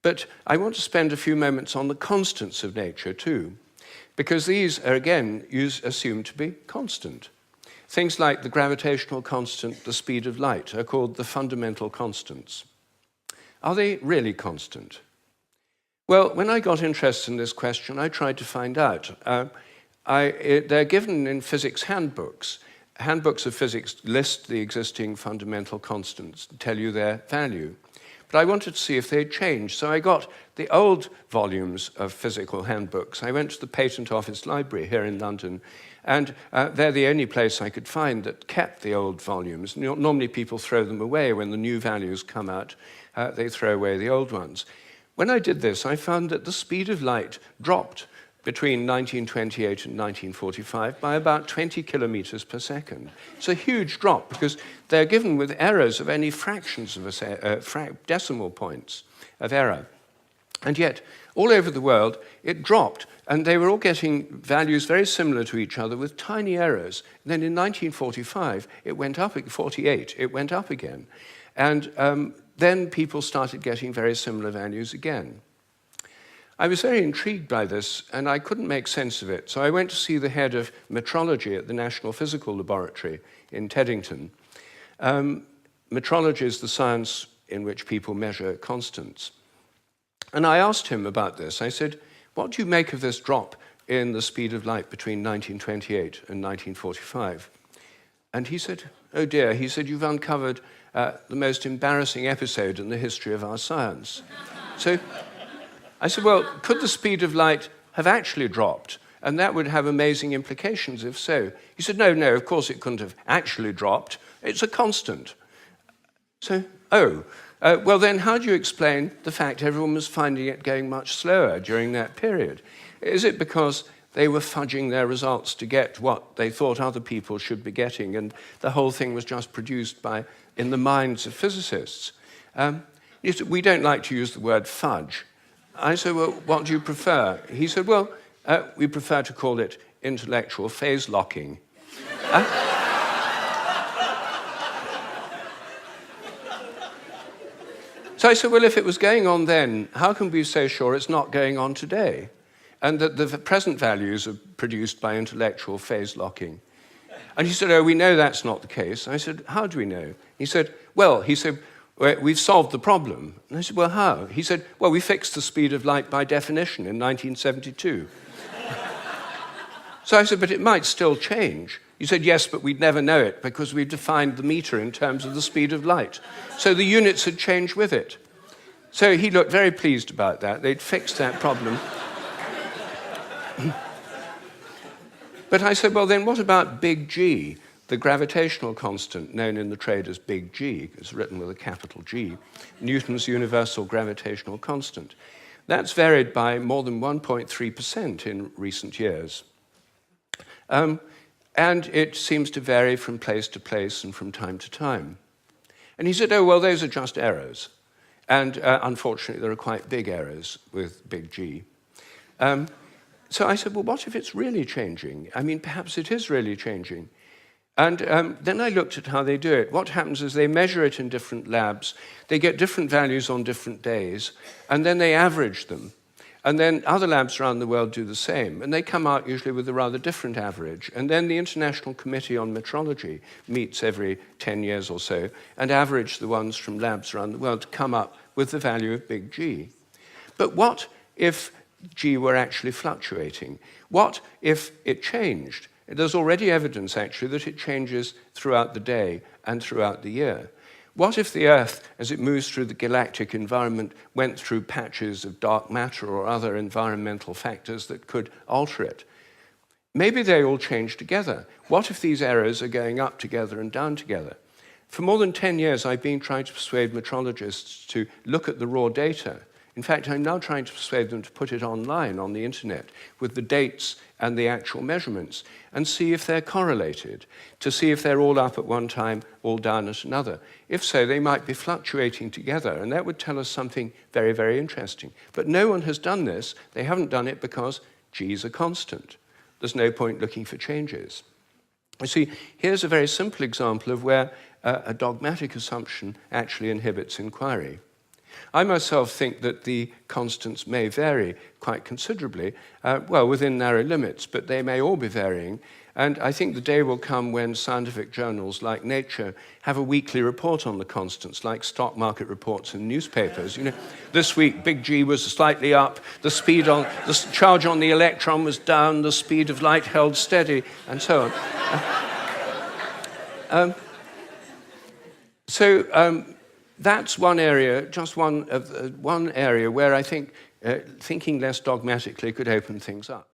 But I want to spend a few moments on the constants of nature too, because these are again assumed to be constant. Things like the gravitational constant, the speed of light, are called the fundamental constants. Are they really constant? Well, when I got interested in this question, I tried to find out. They're given in physics handbooks. Handbooks of physics list the existing fundamental constants, tell you their value. But I wanted to see if they'd changed. So I got the old volumes of physical handbooks. I went to the Patent Office Library here in London, and they're the only place I could find that kept the old volumes. Normally people throw them away when the new values come out. They throw away the old ones. When I did this, I found that the speed of light dropped between 1928 and 1945 by about 20 kilometers per second. It's a huge drop because they're given with errors of only fractions of decimal points of error. And yet, all over the world, it dropped, and they were all getting values very similar to each other with tiny errors. And then in 1945, it went up, 48, it went up again. And then people started getting very similar values again. I was very intrigued by this, and I couldn't make sense of it. So I went to see the head of metrology at the National Physical Laboratory in Teddington. Metrology is the science in which people measure constants. And I asked him about this. I said, what do you make of this drop in the speed of light between 1928 and 1945? And he said, oh dear, he said, you've uncovered the most embarrassing episode in the history of our science. So I said, well, could the speed of light have actually dropped? And that would have amazing implications if so. He said, no, of course it couldn't have actually dropped. It's a constant. So, well then how do you explain the fact everyone was finding it going much slower during that period? Is it because they were fudging their results to get what they thought other people should be getting, and the whole thing was just produced in the minds of physicists? We don't like to use the word fudge. I said, well, what do you prefer? He said, well, we prefer to call it intellectual phase locking. So I said, well, if it was going on then, how can we be so sure it's not going on today? And that the present values are produced by intellectual phase locking. And he said, oh, we know that's not the case. I said, how do we know? He said, we've solved the problem. And I said, well, how? He said, well, we fixed the speed of light by definition in 1972. So I said, but it might still change. He said, yes, but we'd never know it because we've defined the meter in terms of the speed of light. So the units had changed with it. So he looked very pleased about that. They'd fixed that problem. But I said, well, then what about big G? The gravitational constant, known in the trade as big G, is written with a capital G, Newton's universal gravitational constant. That's varied by more than 1.3% in recent years. And it seems to vary from place to place and from time to time. And he said, oh, well, those are just errors. And unfortunately, there are quite big errors with big G. So I said, well, what if it's really changing? I mean, perhaps it is really changing. And then I looked at how they do it. What happens is they measure it in different labs. They get different values on different days, and then they average them. And then other labs around the world do the same, and they come out usually with a rather different average. And then the International Committee on Metrology meets every 10 years or so and average the ones from labs around the world to come up with the value of big G. But what if G were actually fluctuating? What if it changed? There's already evidence, actually, that it changes throughout the day and throughout the year. What if the Earth, as it moves through the galactic environment, went through patches of dark matter or other environmental factors that could alter it? Maybe they all change together. What if these errors are going up together and down together? For more than 10 years, I've been trying to persuade metrologists to look at the raw data. In fact, I'm now trying to persuade them to put it online on the internet with the dates and the actual measurements and see if they're correlated, to see if they're all up at one time, all down at another. If so, they might be fluctuating together, and that would tell us something very, very interesting. But no one has done this. They haven't done it because G's are constant. There's no point looking for changes. You see, here's a very simple example of where a dogmatic assumption actually inhibits inquiry. I myself think that the constants may vary quite considerably, well, within narrow limits, but they may all be varying. And I think the day will come when scientific journals like Nature have a weekly report on the constants, like stock market reports in newspapers. You know, this week, big G was slightly up, the charge on the electron was down, the speed of light held steady, and so on. That's one area, just one area where I think thinking less dogmatically could open things up.